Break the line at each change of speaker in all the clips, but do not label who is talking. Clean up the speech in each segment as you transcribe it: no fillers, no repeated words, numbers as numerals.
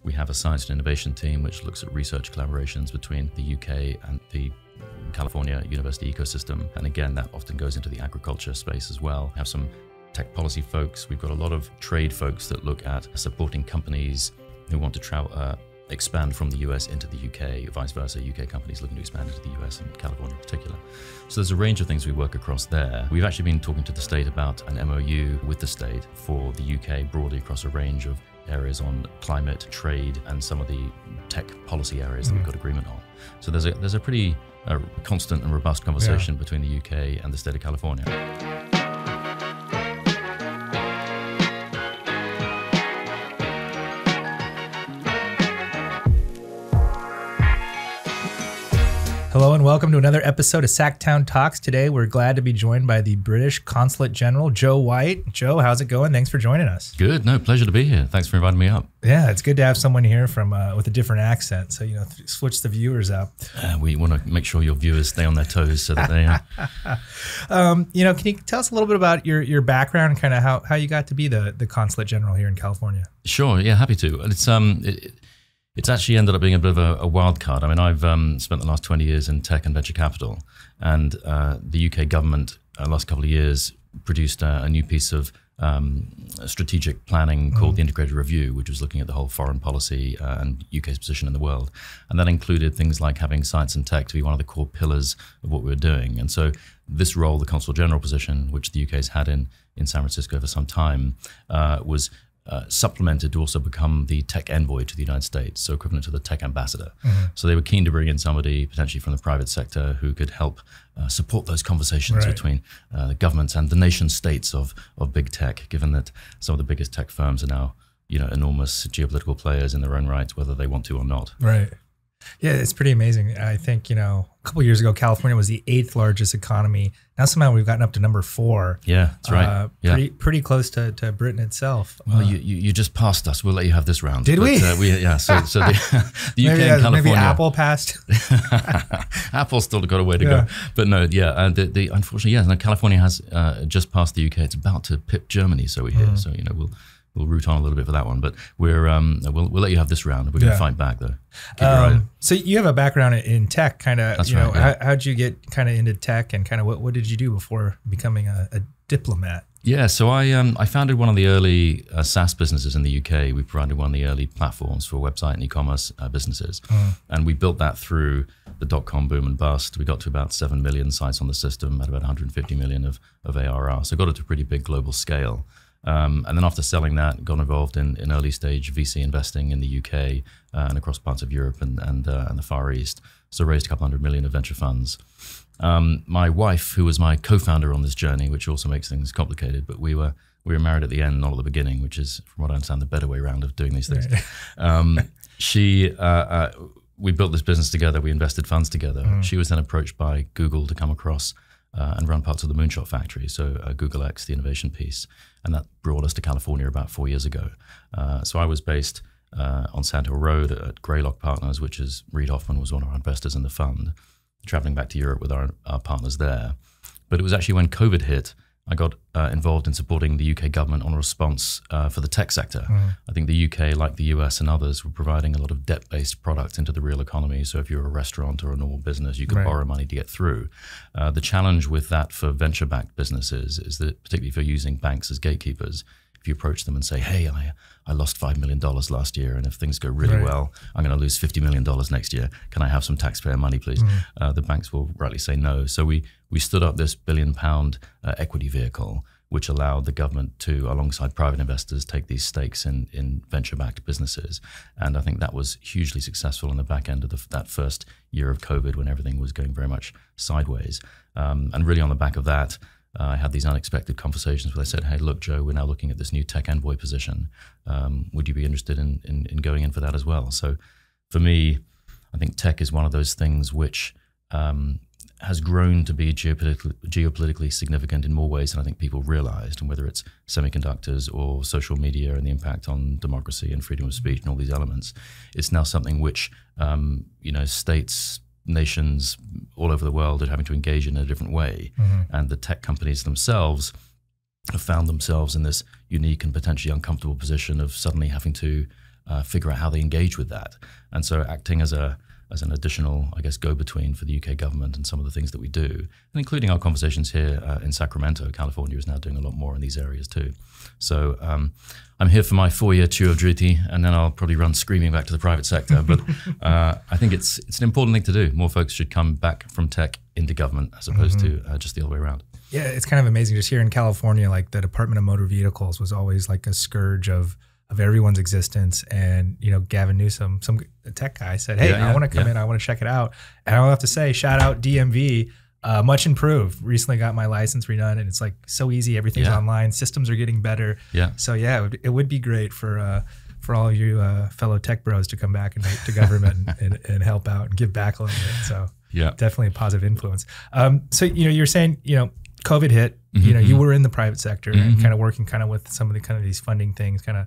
We have a science and innovation team which looks at research collaborations between the UK and the California university ecosystem. And again, that often goes into the agriculture space as well. We have some tech policy folks. We've got a lot of trade folks that look at supporting companies who want to travel, expand from the US into the UK, vice versa, UK companies looking to expand into the US and California in particular. So there's a range of things we work across there. We've actually been talking to the state about an MOU with the state for the UK broadly across a range of areas on climate, trade, and some of the tech policy areas that we've got agreement on. So there's a pretty constant and robust conversation between the UK and the state of California.
Hello and welcome to another episode of Sacktown Talks. Today we're glad to be joined by the British Consulate General, Joe White. Joe, how's it going? Thanks for joining us.
Good. No, pleasure to be here. Thanks for inviting me up.
Yeah, it's good to have someone here from with a different accent, so switch the viewers up.
We want to make sure your viewers stay on their toes so that they.
Can you tell us a little bit about your background and kind of how you got to be the Consulate General here in California?
Sure. Yeah, happy to. It's actually ended up being a bit of a wild card. I mean, I've spent the last 20 years in tech and venture capital, and the UK government, the last couple of years, produced a new piece of strategic planning called the Integrated Review, which was looking at the whole foreign policy and UK's position in the world. And that included things like having science and tech to be one of the core pillars of what we were doing. And so this role, the Consul General position, which the UK's had in San Francisco for some time, was supplemented to also become the tech envoy to the United States, so equivalent to the tech ambassador. So they were keen to bring in somebody potentially from the private sector who could help support those conversations between the governments and the nation states of big tech, given that some of the biggest tech firms are now enormous geopolitical players in their own right, whether they want to or not.
Right. Yeah, it's pretty amazing. I think, a couple of years ago, California was the 8th largest economy. Now somehow we've gotten up to number 4.
Yeah, that's right.
Pretty close to Britain itself.
Well, you just passed us. We'll let you have this round.
Did we?
So the UK and California.
Maybe Apple passed.
Apple's still got a way to go. But no, unfortunately, California has just passed the UK. It's about to pip Germany, so we hear. So, we'll root on a little bit for that one, but we'll let you have this round. We're going to fight back, though.
So you have a background in tech, kind of.
That's right. Yeah.
How'd you get kind of into tech, and kind of what did you do before becoming a diplomat?
Yeah, so I founded one of the early SaaS businesses in the UK. We provided one of the early platforms for website and e-commerce businesses, and we built that through the dot-com boom and bust. We got to about 7 million sites on the system at about 150 million of ARR. So got it to a pretty big global scale. And then after selling that, got involved in early stage VC investing in the UK and across parts of Europe and the Far East. So raised a couple $100 million of venture funds. My wife, who was my co-founder on this journey, which also makes things complicated, but we were married at the end, not at the beginning, which is, from what I understand, the better way around of doing these things. Right. We built this business together. We invested funds together. She was then approached by Google to come across and run parts of the Moonshot Factory, so Google X, the innovation piece. And that brought us to California about 4 years ago. So I was based on Sand Hill Road at Greylock Partners, which is Reid Hoffman was one of our investors in the fund, traveling back to Europe with our partners there. But it was actually when COVID hit, I got involved in supporting the UK government on a response for the tech sector. I think the UK, like the US and others, were providing a lot of debt-based products into the real economy. So if you're a restaurant or a normal business, you could borrow money to get through. The challenge with that for venture-backed businesses is that, particularly if you're using banks as gatekeepers, if you approach them and say, hey, I lost $5 million last year, and if things go really well, I'm going to lose $50 million next year. Can I have some taxpayer money, please? The banks will rightly say no. So we stood up this £1 billion equity vehicle, which allowed the government to, alongside private investors, take these stakes in venture-backed businesses. And I think that was hugely successful in the back end of that first year of COVID, when everything was going very much sideways. And really on the back of that, I had these unexpected conversations where they said, hey, look, Joe, we're now looking at this new tech envoy position. Would you be interested in going in for that as well? So for me, I think tech is one of those things which has grown to be geopolitically significant in more ways than I think people realized. And whether it's semiconductors or social media and the impact on democracy and freedom of speech and all these elements, it's now something which, states, nations all over the world are having to engage in a different way. And the tech companies themselves have found themselves in this unique and potentially uncomfortable position of suddenly having to figure out how they engage with that. And so acting as an additional, I guess, go-between for the UK government and some of the things that we do, and including our conversations here in Sacramento, California is now doing a lot more in these areas too. So I'm here for my 4-year tour of duty, and then I'll probably run screaming back to the private sector. But I think it's an important thing to do. More folks should come back from tech into government as opposed to just the other way around.
Yeah, it's kind of amazing. Just here in California, like the Department of Motor Vehicles was always like a scourge of everyone's existence. And, Gavin Newsom, some tech guy said, hey, I want to come in, I want to check it out. And I'll have to say, shout out DMV, much improved. Recently got my license redone, and it's like so easy. Everything's online. Systems are getting better. Yeah. So it would be great for all you fellow tech bros to come back to government and help out and give back a little bit. So definitely a positive influence. So, you're saying, COVID hit, you were in the private sector and kind of working kind of with some of the kind of these funding things, kind of,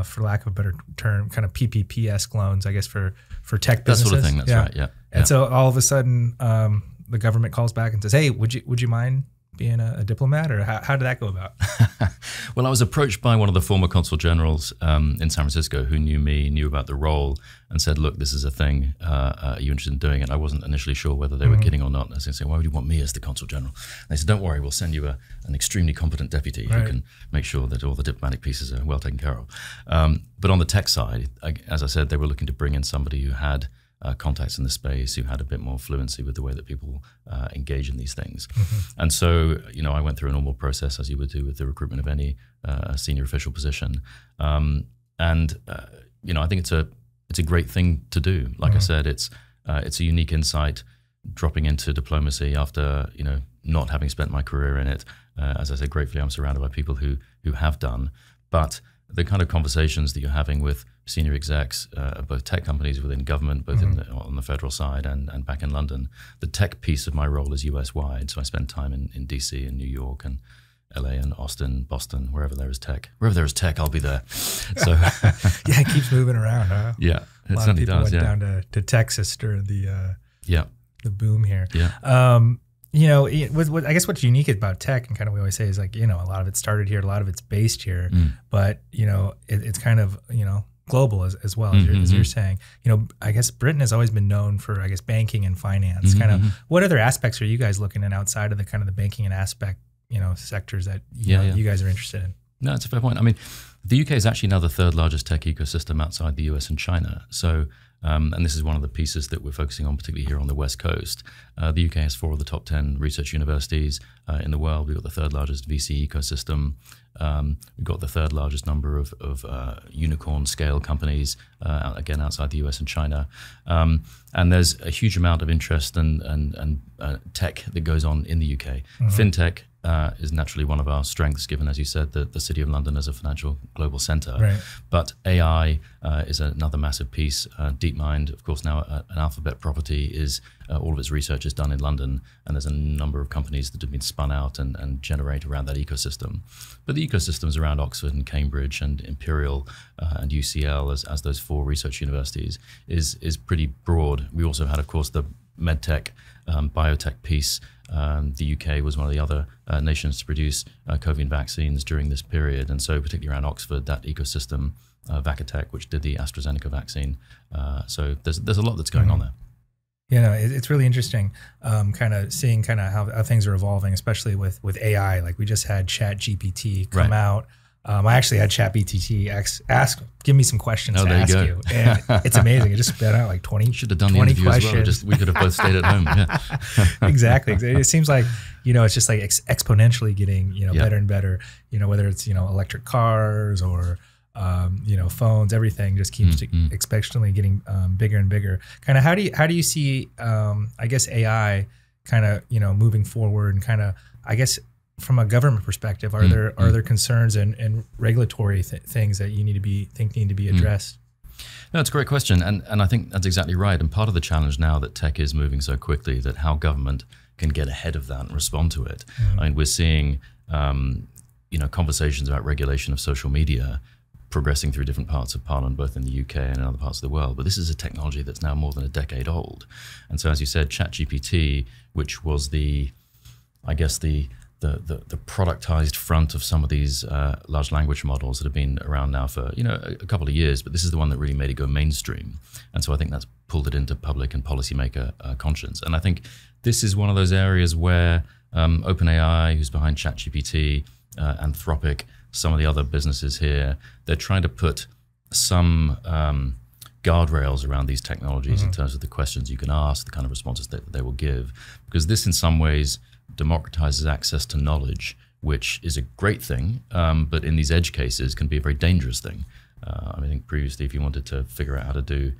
for lack of a better term, kind of PPP-esque loans, I guess, for tech businesses. That sort of thing, that's right, yeah. And so all of a sudden, the government calls back and says, hey, would you mind being a diplomat, or how did that go about?
Well, I was approached by one of the former Consul Generals in San Francisco who knew me, knew about the role, and said, look, this is a thing. Are you interested in doing it? I wasn't initially sure whether they were kidding or not. And I was going to say, why would you want me as the Consul General? And they said, don't worry, we'll send you an extremely competent deputy who can make sure that all the diplomatic pieces are well taken care of. But on the tech side, as I said, they were looking to bring in somebody who had contacts in the space, who had a bit more fluency with the way that people engage in these things. And so, I went through a normal process as you would do with the recruitment of any senior official position. I think it's a great thing to do. Like I said, it's a unique insight dropping into diplomacy after, not having spent my career in it. As I said, gratefully, I'm surrounded by people who have done. But the kind of conversations that you're having with senior execs, both tech companies within government, both on the federal side and back in London. The tech piece of my role is US-wide, so I spend time in DC and New York and LA and Austin, Boston, wherever there is tech. Wherever there is tech, I'll be there. So
it keeps moving around, huh?
Yeah,
it certainly does. A lot of people went down to Texas during the boom here. Yeah. I guess what's unique about tech, and kind of we always say is like, a lot of it started here, a lot of it's based here, but it's kind of global as well as you're saying. I guess Britain has always been known for, I guess, banking and finance. Kind of what other aspects are you guys looking at outside of the kind of the banking and aspect sectors that you guys are interested in?
No, it's a fair point. I mean, the UK is actually now the third largest tech ecosystem outside the US and China. So, and this is one of the pieces that we're focusing on, particularly here on the West Coast. The UK has 4 of the top 10 research universities in the world. We've got the third largest VC ecosystem. We've got the third largest number of unicorn scale companies, again, outside the US and China. And there's a huge amount of interest and tech that goes on in the UK. FinTech is naturally one of our strengths, given, as you said, the City of London as a financial global center. Right. But AI is another massive piece. DeepMind, of course, now an Alphabet property, is all of its research is done in London, and there's a number of companies that have been spun out and generate around that ecosystem. But the ecosystems around Oxford and Cambridge and Imperial and UCL as those 4 research universities is pretty broad. We also had, of course, the medtech, biotech piece. The UK was one of the other nations to produce COVID vaccines during this period. And so particularly around Oxford, that ecosystem, Vacatech, which did the AstraZeneca vaccine. So there's a lot that's going on there.
It's really interesting kind of seeing kind of how things are evolving, especially with AI. Like we just had ChatGPT come out. I actually had ChatGPT give me some questions to ask you. And it's amazing. It just spit out like 20
Should have done the interview questions. As well. We could have both stayed at home. Yeah.
Exactly. It seems like, it's just like exponentially getting, better and better, whether it's, electric cars or, phones, everything just keeps exponentially getting bigger and bigger. Kind of how do you see, I guess, AI kind of, moving forward and kind of, I guess, from a government perspective, are there concerns and regulatory things that you need to be addressed?
No, it's a great question, and I think that's exactly right. And part of the challenge now that tech is moving so quickly, that how government can get ahead of that and respond to it. I mean, we're seeing conversations about regulation of social media progressing through different parts of Parliament, both in the UK and in other parts of the world. But this is a technology that's now more than a decade old, and so as you said, ChatGPT, which was the the productized front of some of these large language models that have been around now for a couple of years, but this is the one that really made it go mainstream. And so I think that's pulled it into public and policymaker conscience. And I think this is one of those areas where OpenAI, who's behind ChatGPT, Anthropic, some of the other businesses here, they're trying to put some guardrails around these technologies in terms of the questions you can ask, the kind of responses that they will give, because this in some ways democratizes access to knowledge, which is a great thing, but in these edge cases can be a very dangerous thing. I think previously, if you wanted to figure out how to do,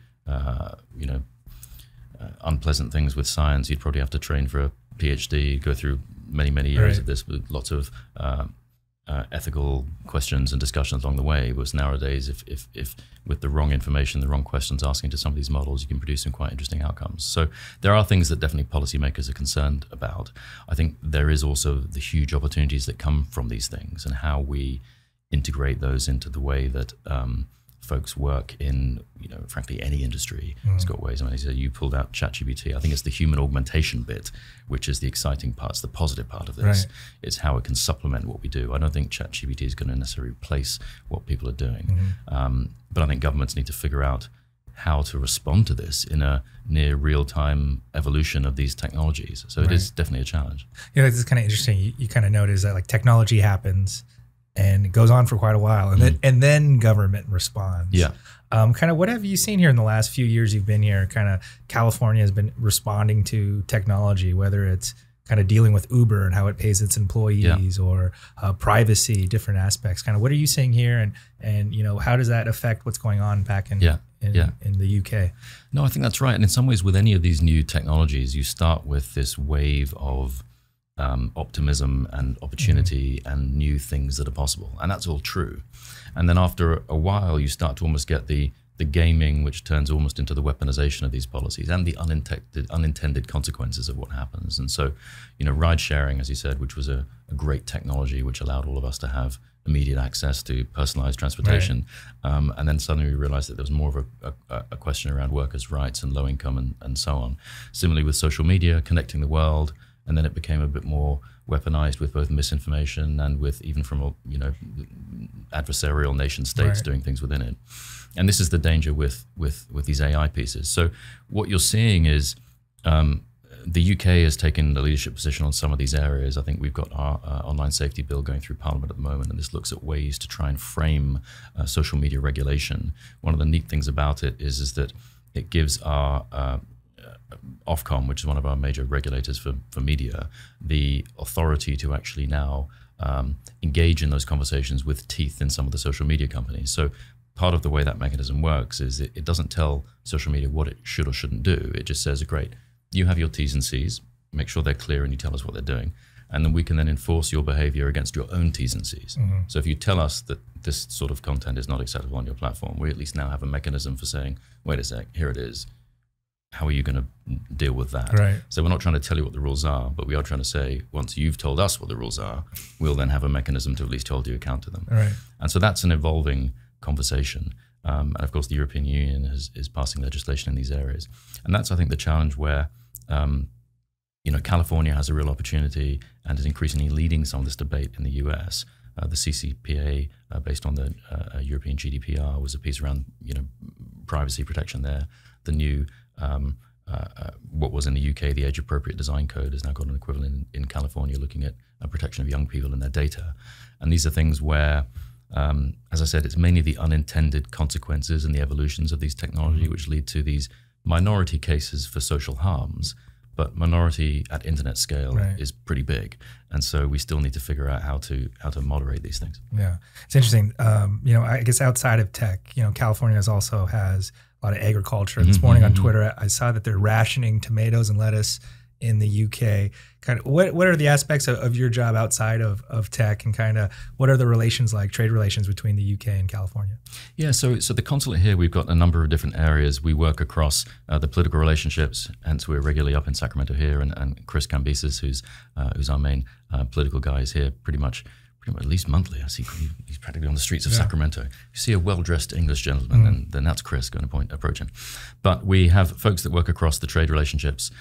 unpleasant things with science, you'd probably have to train for a PhD, go through many years of this with lots of ethical questions and discussions along the way. Whereas nowadays, if with the wrong information, the wrong questions asking to some of these models, you can produce some quite interesting outcomes. So there are things that definitely policymakers are concerned about. I think there is also the huge opportunities that come from these things and how we integrate those into the way that folks work in, frankly, any industry. It's got ways. I mean, you pulled out ChatGPT. I think it's the human augmentation bit, which is the exciting part, it's the positive part of this.
Right.
It's how it can supplement what we do. I don't think ChatGPT is going to necessarily replace what people are doing. But I think governments need to figure out how to respond to this in a near real-time evolution of these technologies. So it is definitely a challenge.
This is kind of interesting. You kind of notice that like technology happens, and it goes on for quite a while, and then government responds.
Yeah.
Kind of what have you seen here in the last few years you've been here? Kind of California has been responding to technology, whether it's kind of dealing with Uber and how it pays its employees, or privacy, different aspects. Kind of what are you seeing here, and how does that affect what's going on back in the UK?
No, I think that's right. And in some ways, with any of these new technologies, you start with this wave of optimism and opportunity and new things that are possible, and that's all true. And then after a while, you start to almost get the gaming, which turns almost into the weaponization of these policies and the unintended consequences of what happens. And so, ride sharing, as you said, which was a great technology, which allowed all of us to have immediate access to personalized transportation. And then suddenly we realized that there was more of a question around workers' rights and low income and so on. Similarly with social media, connecting the world. And then it became a bit more weaponized with both misinformation and with even from adversarial nation states doing things within it. And this is the danger with these AI pieces. So what you're seeing is the UK has taken the leadership position on some of these areas. I think we've got our online safety bill going through Parliament at the moment, and this looks at ways to try and frame social media regulation. One of the neat things about it is that it gives our Ofcom, which is one of our major regulators for media, the authority to actually now engage in those conversations with teeth in some of the social media companies. So part of the way that mechanism works is it doesn't tell social media what it should or shouldn't do. It just says, great, you have your T's and C's, make sure they're clear and you tell us what they're doing. And then we can then enforce your behavior against your own T's and C's. So if you tell us that this sort of content is not acceptable on your platform, we at least now have a mechanism for saying, wait a sec, here it is. How are you going to deal with that?
Right.
So we're not trying to tell you what the rules are, but we are trying to say, once you've told us what the rules are, we'll then have a mechanism to at least hold you account to them.
Right.
And so that's an evolving conversation. And of course, the European Union is passing legislation in these areas. And that's, I think, the challenge where, California has a real opportunity and is increasingly leading some of this debate in the US. The CCPA, based on the European GDPR, was a piece around, privacy protection there. The new what was in the UK, the age-appropriate design code, has now got an equivalent in California, looking at protection of young people and their data. And these are things where, as I said, it's mainly the unintended consequences and the evolutions of these technology which lead to these minority cases for social harms. But minority at internet scale is pretty big, and so we still need to figure out how to moderate these things.
Yeah, it's interesting. I guess outside of tech, California also has a lot of agriculture. This morning on Twitter, I saw that they're rationing tomatoes and lettuce in the UK. Kind of, what are the aspects of your job outside of tech, and kind of what are the relations like, trade relations between the UK and California?
Yeah, so the consulate here, we've got a number of different areas. We work across the political relationships, hence we're regularly up in Sacramento here, and Chris Cambyses, who's our main political guy, is here pretty much pretty much at least monthly. I see he's practically on the streets of Sacramento. If you see a well-dressed English gentleman, then that's Chris going to approach him. But we have folks that work across the trade relationships,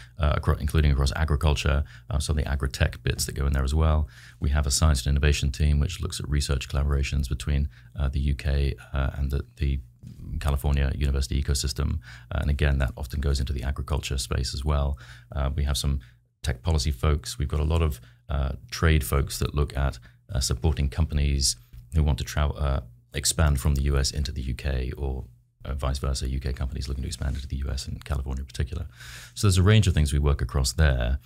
including across agriculture, some of the agri-tech bits that go in there as well. We have a science and innovation team which looks at research collaborations between the UK and the California university ecosystem. And again, that often goes into the agriculture space as well. We have some tech policy folks. We've got a lot of trade folks that look at supporting companies who want to expand from the US into the UK, or vice versa, UK companies looking to expand into the US and California in particular. So there's a range of things we work across there.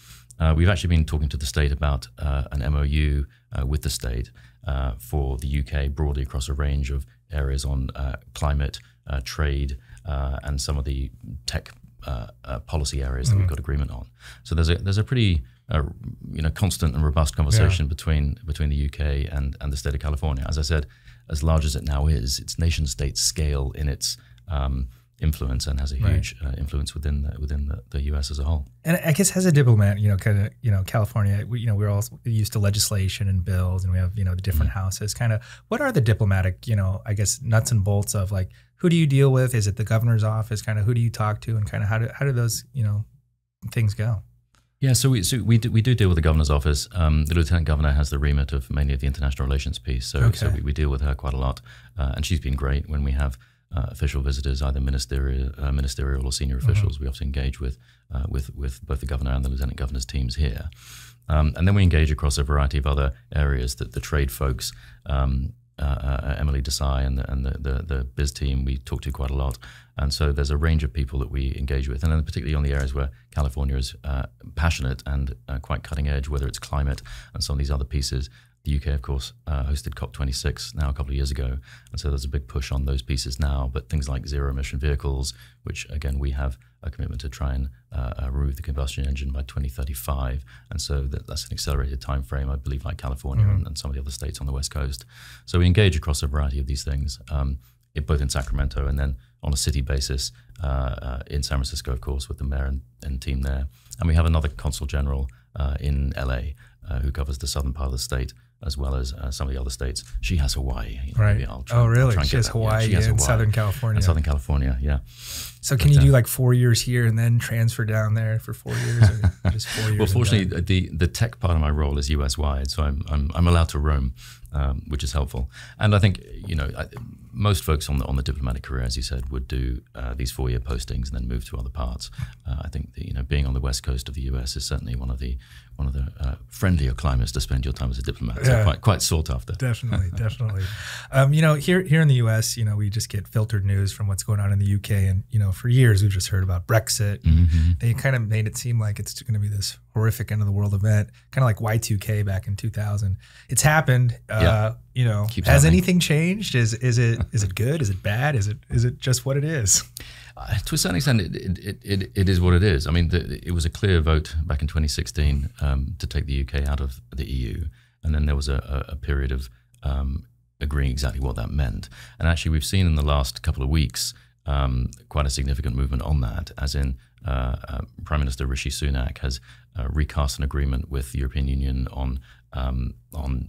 We've actually been talking to the state about an MOU with the state for the UK broadly across a range of areas on climate, trade, and some of the tech policy areas that we've got agreement on. So there's a pretty constant and robust conversation between the UK and the state of California. As I said, as large as it now is, it's nation state scale in its influence, and has a huge influence within the US as a whole.
And I guess as a diplomat, California, we're all used to legislation and bills, and we have the different houses. Kind of, what are the diplomatic, I guess, nuts and bolts of, like, who do you deal with? Is it the governor's office? Kind of, who do you talk to, and kind of how do those things go?
Yeah, so we do deal with the governor's office. The lieutenant governor has the remit of mainly of the international relations piece, so we deal with her quite a lot, and she's been great when we have official visitors, either ministerial or senior officials. We often engage with both the governor and the lieutenant governor's teams here, and then we engage across a variety of other areas that the trade folks. Emily Desai and the biz team we talk to quite a lot, and so there's a range of people that we engage with, and then particularly on the areas where California is passionate and quite cutting edge, whether it's climate and some of these other pieces. The UK, of course, hosted COP26 now a couple of years ago, and so there's a big push on those pieces now. But things like zero-emission vehicles, which again we have a commitment to try and remove the combustion engine by 2035, and so that's an accelerated time frame, I believe, like California and some of the other states on the West Coast. So we engage across a variety of these things, both in Sacramento and then on a city basis in San Francisco, of course, with the mayor and team there. And we have another Consul General in LA who covers the southern part of the state, as well as some of the other states. She has Hawaii.
Right. Really? She has Hawaii and Southern California.
And Southern California, yeah.
So can you do like 4 years here and then transfer down there for 4 years, or just 4 years?
Well, fortunately, the tech part of my role is US wide, so I'm allowed to roam, which is helpful. And I think most folks on the diplomatic career, as you said, would do these 4-year postings and then move to other parts. I think being on the west coast of the US is certainly one of the friendlier climates to spend your time as a diplomat. So quite sought after.
Definitely. Here in the US, we just get filtered news from what's going on in the UK, and for years we've just heard about Brexit. They kind of made it seem like it's going to be this horrific end of the world event, kind of like Y2K back in 2000. It's happened. Has anything changed? Is it good? Is it bad? Is it just what it is?
To a certain extent, it is what it is. I mean, it was a clear vote back in 2016 to take the UK out of the EU, and then there was a period of agreeing exactly what that meant. And actually, we've seen in the last couple of weeks quite a significant movement on that, as in Prime Minister Rishi Sunak has recast an agreement with the European Union on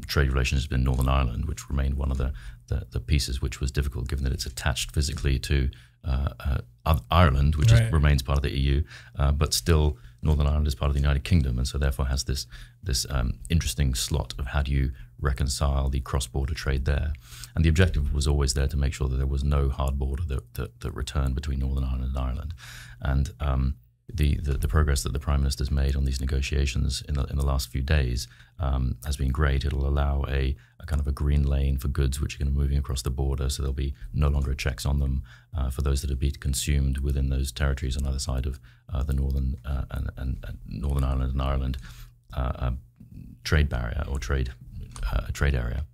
trade relations in Northern Ireland, which remained one of the pieces which was difficult, given that it's attached physically to Ireland, which remains part of the EU, but still Northern Ireland is part of the United Kingdom, and so therefore has this interesting slot of how do you reconcile the cross-border trade there. And the objective was always there to make sure that there was no hard border that returned between Northern Ireland and Ireland. And the progress that the Prime Minister's made on these negotiations in the last few days has been great. It'll allow a kind of a green lane for goods which are going to be moving across the border, so there'll be no longer checks on them for those that are being consumed within those territories on either side of the Northern Northern Ireland and Ireland trade barrier or trade area.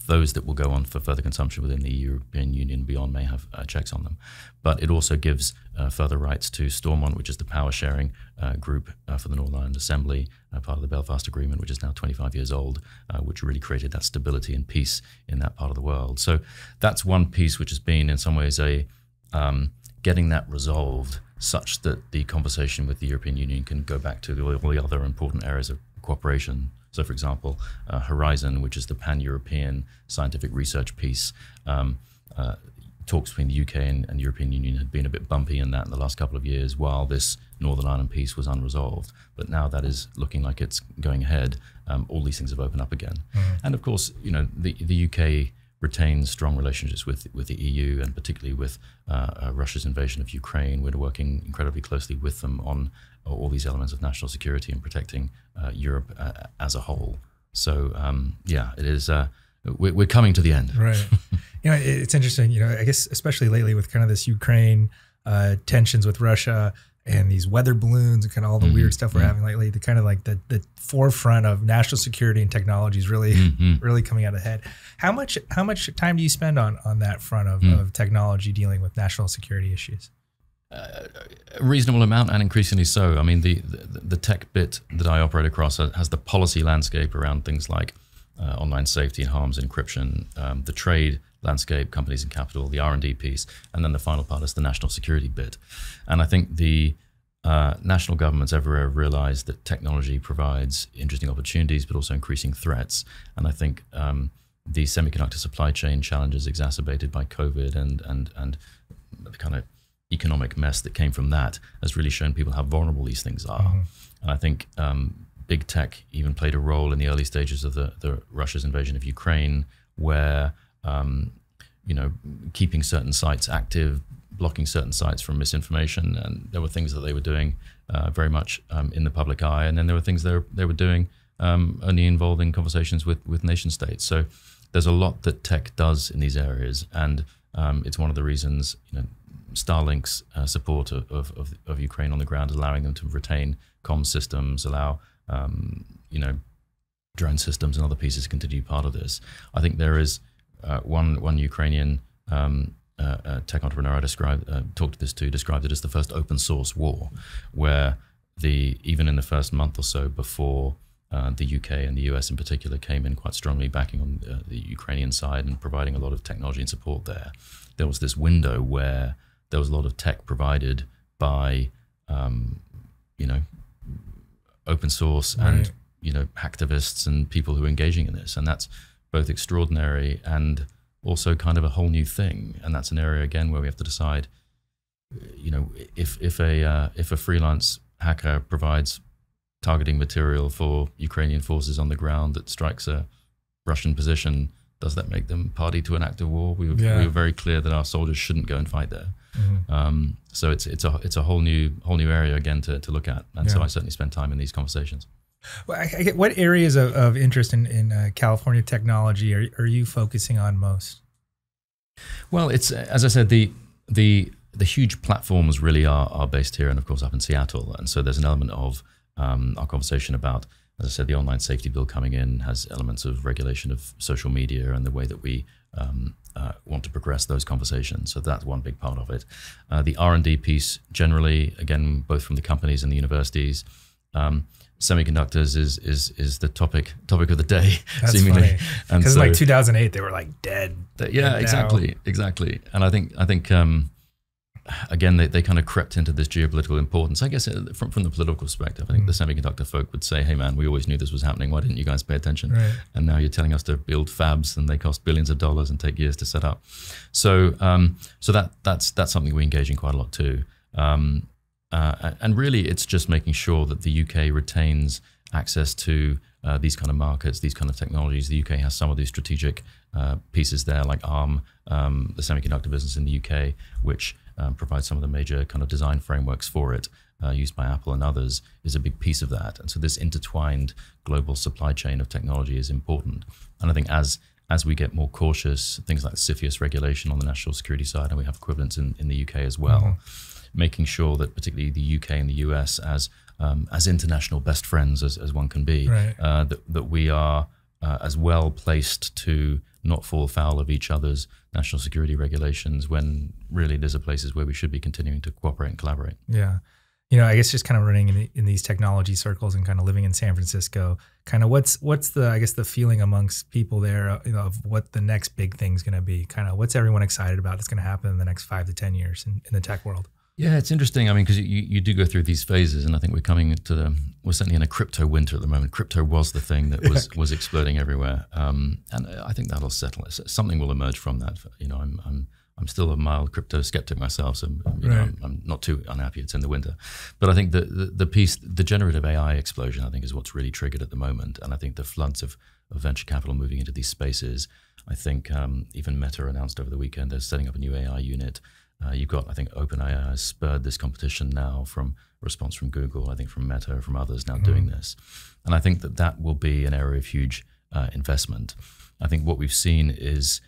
Those that will go on for further consumption within the European Union and beyond may have checks on them. But it also gives further rights to Stormont, which is the power sharing group for the Northern Ireland Assembly, part of the Belfast Agreement, which is now 25 years old, which really created that stability and peace in that part of the world. So that's one piece which has been in some ways getting that resolved such that the conversation with the European Union can go back to all the other important areas of cooperation, So, for example, Horizon, which is the pan-European scientific research piece, talks between the UK and European Union had been a bit bumpy in the last couple of years while this Northern Ireland piece was unresolved. But now that is looking like it's going ahead. All these things have opened up again. And of course, the UK retains strong relationships with the EU, and particularly with Russia's invasion of Ukraine. We're working incredibly closely with them on all these elements of national security and protecting Europe as a whole. So it is. We're coming to the end.
Right. It's interesting. I guess especially lately with kind of this Ukraine tensions with Russia and these weather balloons and kind of all the weird stuff we're having lately, the kind of like the forefront of national security and technology is really really coming out ahead. How much time do you spend on that front of technology dealing with national security issues?
A reasonable amount, and increasingly so. I mean, the tech bit that I operate across has the policy landscape around things like online safety and harms encryption, the trade landscape, companies and capital, the R&D piece, and then the final part is the national security bit. And I think the national governments everywhere have realized that technology provides interesting opportunities, but also increasing threats. And I think the semiconductor supply chain challenges exacerbated by COVID and the kind of economic mess that came from that has really shown people how vulnerable these things are. And I think big tech even played a role in the early stages of the Russia's invasion of Ukraine, where keeping certain sites active, blocking certain sites from misinformation, and there were things that they were doing very much in the public eye, and then there were things they were doing only involving conversations with nation states. So there's a lot that tech does in these areas, and it's one of the reasons Starlink's support of Ukraine on the ground is allowing them to retain comms systems, allow drone systems and other pieces to continue part of this. I think there is one Ukrainian tech entrepreneur I described it as the first open source war, where even in the first month or so before the UK and the US in particular came in quite strongly backing on the Ukrainian side and providing a lot of technology and support there was this window where there was a lot of tech provided by open source and hacktivists and people who are engaging in this, and that's both extraordinary and also kind of a whole new thing. And that's an area again where we have to decide, if a freelance hacker provides targeting material for Ukrainian forces on the ground that strikes a Russian position, does that make them party to an act of war? We were very clear that our soldiers shouldn't go and fight there. So it's a whole new area again to look at, and so I certainly spend time in these conversations.
Well, I get, what areas of interest in California technology are you focusing on most?
Well, it's, as I said, the huge platforms really are based here, and of course up in Seattle, and so there's an element of our conversation about, as I said, the online safety bill coming in has elements of regulation of social media and the way that we want to progress those conversations. So that's one big part of it. The R&D piece generally, again, both from the companies and the universities. Semiconductors is the topic of the day.
That's
seemingly.
Because so, like 2008, they were like dead.
Yeah, exactly. And I think again, they kind of crept into this geopolitical importance. I guess from the political perspective, I think the semiconductor folk would say, hey man, we always knew this was happening. Why didn't you guys pay attention?
Right.
And now you're telling us to build fabs and they cost billions of dollars and take years to set up. So that's something we engage in quite a lot too. And really it's just making sure that the UK retains access to these kind of markets, these kind of technologies. The UK has some of these strategic pieces there, like ARM, the semiconductor business in the UK, which provides some of the major kind of design frameworks for it, used by Apple and others, is a big piece of that. And so this intertwined global supply chain of technology is important. And I think as we get more cautious, things like CFIUS regulation on the national security side, and we have equivalents in the UK as well, making sure that particularly the UK and the US as international best friends as one can be, that we are as well placed to not fall foul of each other's national security regulations, when really there's places where we should be continuing to cooperate and collaborate.
Yeah. I guess just kind of running in these technology circles and kind of living in San Francisco, kind of what's the feeling amongst people there, of what the next big thing's going to be? Kind of what's everyone excited about that's going to happen in the next 5 to 10 years in the tech world?
Yeah, it's interesting. I mean, because you do go through these phases, and I think we're certainly in a crypto winter at the moment. Crypto was the thing that was exploding everywhere, and I think that'll settle. Something will emerge from that. You know, I'm still a mild crypto skeptic myself, so you know, I'm not too unhappy it's in the winter. But I think the generative AI explosion, I think, is what's really triggered at the moment, and I think the floods of venture capital moving into these spaces. I think even Meta announced over the weekend they're setting up a new AI unit. You've got, I think, OpenAI has spurred this competition now from response from Google, I think from Meta, from others now doing this. And I think that will be an area of huge investment. I think what we've seen is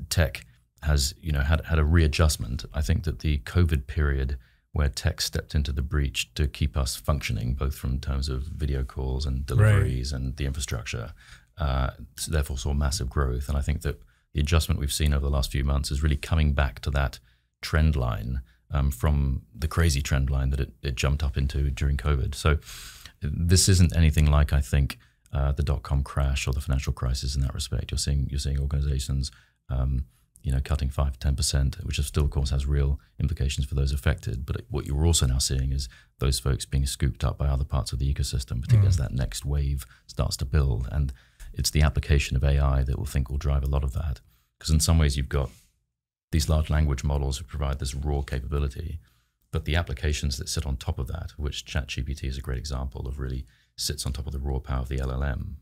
tech has, you know, had a readjustment. I think that the COVID period where tech stepped into the breach to keep us functioning, both from terms of video calls and deliveries and the infrastructure, therefore saw massive growth. And I think that the adjustment we've seen over the last few months is really coming back to that trend line from the crazy trend line that it jumped up into during COVID. So this isn't anything like, I think, the dot-com crash or the financial crisis in that respect. You're seeing organizations, you know, cutting 5-10%, which still, of course, has real implications for those affected. But what you're also now seeing is those folks being scooped up by other parts of the ecosystem, particularly as that next wave starts to build. And it's the application of AI that will drive a lot of that. Because in some ways, you've got these large language models who provide this raw capability, but the applications that sit on top of that, which ChatGPT is a great example of, really sits on top of the raw power of the LLM.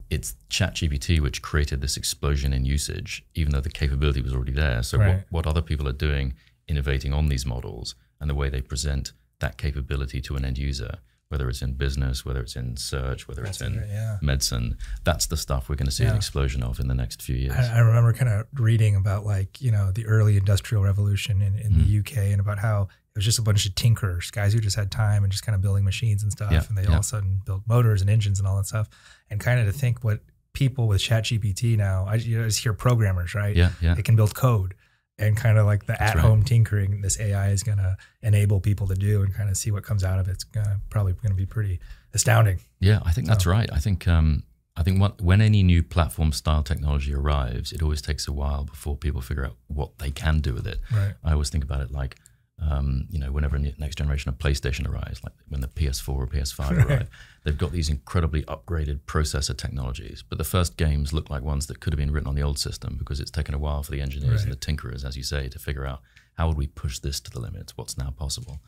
It's ChatGPT which created this explosion in usage, even though the capability was already there. So what other people are doing, innovating on these models and the way they present that capability to an end user, whether it's in business, whether it's in search, whether it's in medicine, that's the stuff we're going to see an explosion of in the next few years.
I remember kind of reading about, like, you know, the early industrial revolution in the UK, and about how it was just a bunch of tinkerers, guys who just had time and just kind of building machines and stuff. And they all of a sudden built motors and engines and all that stuff. And kind of to think what people with ChatGPT now, I just hear programmers, right? They can build code. And kind of like the at-home tinkering this AI is going to enable people to do, and kind of see what comes out of it. It's probably going to be pretty astounding.
Yeah, I think that's right. I think when any new platform-style technology arrives, it always takes a while before people figure out what they can do with it. I always think about it like, you know, whenever the next generation of PlayStation arrives, like when the PS4 or PS5 arrive, they've got these incredibly upgraded processor technologies. But the first games look like ones that could have been written on the old system, because it's taken a while for the engineers and the tinkerers, as you say, to figure out how would we push this to the limits, what's now possible.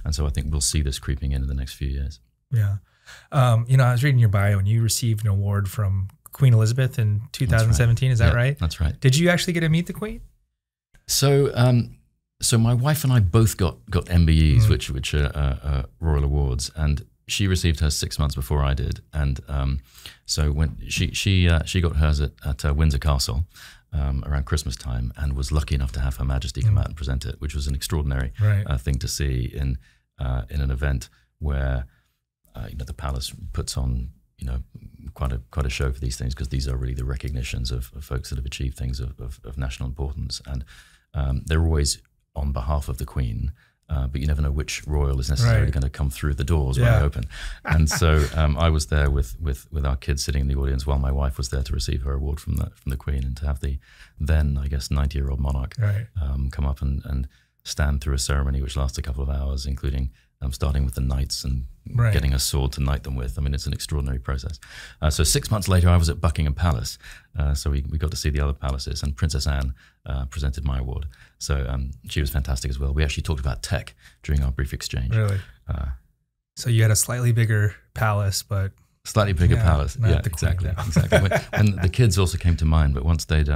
And so I think we'll see this creeping in the next few years. Yeah.
You know, I was reading your bio, and you received an award from Queen Elizabeth in 2017. Is that right?
That's right.
Did you actually get to meet the Queen?
So my wife and I both got MBEs, which are royal awards, and she received hers 6 months before I did. And so when she got hers at Windsor Castle around Christmas time, and was lucky enough to have Her Majesty come out and present it, which was an extraordinary thing to see in an event where you know, the palace puts on, you know, quite a show for these things, because these are really the recognitions of folks that have achieved things of national importance, and they're always on behalf of the Queen, but you never know which royal is necessarily going to come through the doors when they open. And so I was there with our kids sitting in the audience while my wife was there to receive her award from the Queen, and to have the then, I guess, 90-year-old monarch come up and stand through a ceremony which lasted a couple of hours, including starting with the knights and getting a sword to knight them with. I mean, it's an extraordinary process. So 6 months later, I was at Buckingham Palace. So we got to see the other palaces, and Princess Anne presented my award. So she was fantastic as well. We actually talked about tech during our brief exchange.
Really? So you had a slightly bigger palace, but...
Slightly bigger palace. Yeah, exactly. And the kids also came to mind, but once they'd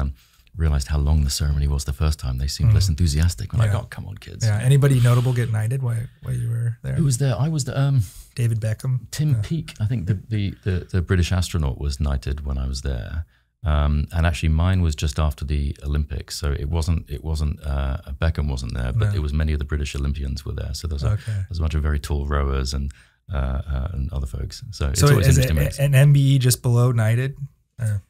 realized how long the ceremony was the first time, they seemed less enthusiastic. We're like, oh, come on, kids.
Yeah. Anybody notable get knighted while you were there?
Who was there? I was there.
David Beckham.
Tim Peake. I think the British astronaut was knighted when I was there. And actually mine was just after the Olympics. So it wasn't Beckham wasn't there, but it was many of the British Olympians were there. So there's a bunch of very tall rowers and other folks. So it's always interesting.
An MBE just below knighted?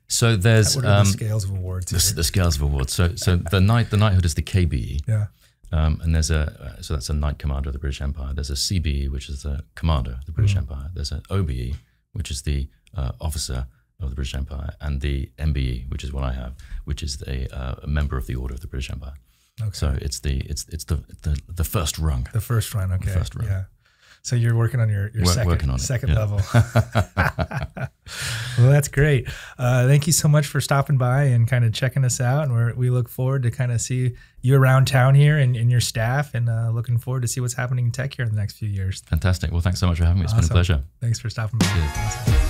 So there's
the scales of awards.
The scales of awards. So the knighthood is the KBE.
Yeah.
And there's so that's a Knight Commander of the British Empire. There's a CBE, which is the Commander of the British Empire. There's an OBE, which is the Officer of the British Empire, and the MBE, which is what I have, which is a member of the Order of the British Empire.
Okay.
So it's the first rung.
The first rung. Okay.
The first rung.
Yeah. So you're working on your second level. Well, that's great. Thank you so much for stopping by and kind of checking us out. And we look forward to kind of see you around town here and your staff, and looking forward to see what's happening in tech here in the next few years.
Fantastic. Well, thanks so much for having me. It's been a pleasure.
Thanks for stopping by.
Cheers.
Awesome.